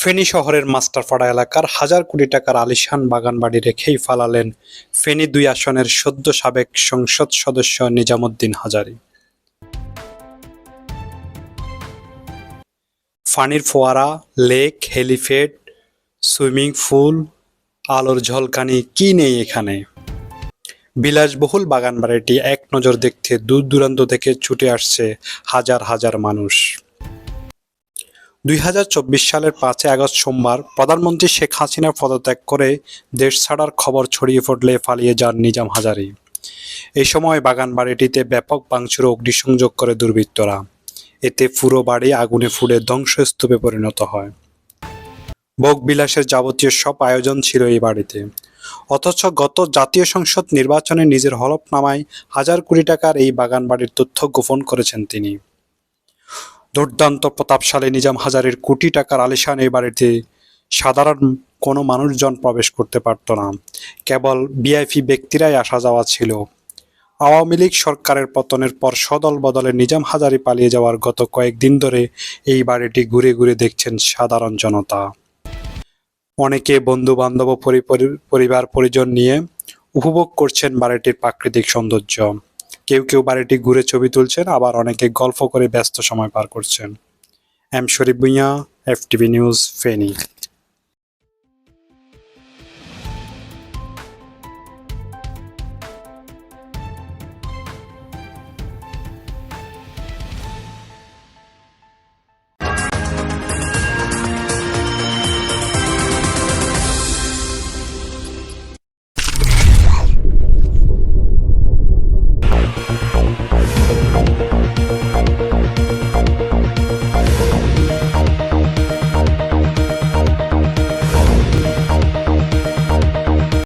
ফেনী শহরের মাস্টারপাড়া এলাকার হাজার কোটি টাকার আলিশান বাগানবাড়ি রেখেই ফালালেন ফেনী ২ আসনের সদ্য সাবেক সংসদ সদস্য নিজামুদ্দিন হাজারী। পানির ফোয়ারা, লেক, হেলিপ্যাড, সুইমিং পুল, আলোর ঝলকানি কি নেই এখানে। বিলাসবহুল বাগানবাড়িটি এক নজর দেখতে দূর দূরান্ত থেকে ছুটে আসছে হাজার হাজার মানুষ। ২০২৪ সালের ৫ই আগস্ট সোমবার প্রধানমন্ত্রী শেখ হাসিনা পদত্যাগ করে দেশ ছাড়ার খবর ছড়িয়ে পড়লে পালিয়ে যান নিজাম হাজারী। এই সময় বাগানবাড়িটিতে ব্যাপক ভাঙচুর ও অগ্নিসংযোগ করে দুর্বৃত্তরা। এতে পুরো বাড়ি আগুনে পুড়ে ধ্বংসস্তূপে পরিণত হয়। ভোগবিলাসের যাবতীয় সব আয়োজন ছিল এই বাড়িতে। অথচ গত জাতীয় সংসদ নির্বাচনে নিজের হলফনামায় হাজার কোটি টাকার এই বাগানবাড়ির তথ্য গোপন করেছেন তিনি। দুর্দান্ত প্রতাপশালী নিজাম হাজারীর কোটি টাকার আলিশান এই বাড়িতে সাধারণ কোনো মানুষজন প্রবেশ করতে পারত না, কেবল ভিআইপি ব্যক্তিরাই আসা যাওয়া ছিল। আওয়ামী লীগ সরকারের পতনের পর সদল বদলে নিজাম হাজারী পালিয়ে যাওয়ার গত কয়েকদিন ধরে এই বাড়িটি ঘুরে ঘুরে দেখছেন সাধারণ জনতা। অনেকে বন্ধু বান্ধব ও পরিবার পরিজন নিয়ে উপভোগ করছেন বাড়িটির প্রাকৃতিক সৌন্দর্য। কেউ কেউ বাড়িটি ঘুরে ছবি তুলছেন, আবার অনেকে গল্প করে ব্যস্ত সময় পার করছেন। এম শরীফ ভূঁইয়া, এফটিভি নিউজ, ফেনী।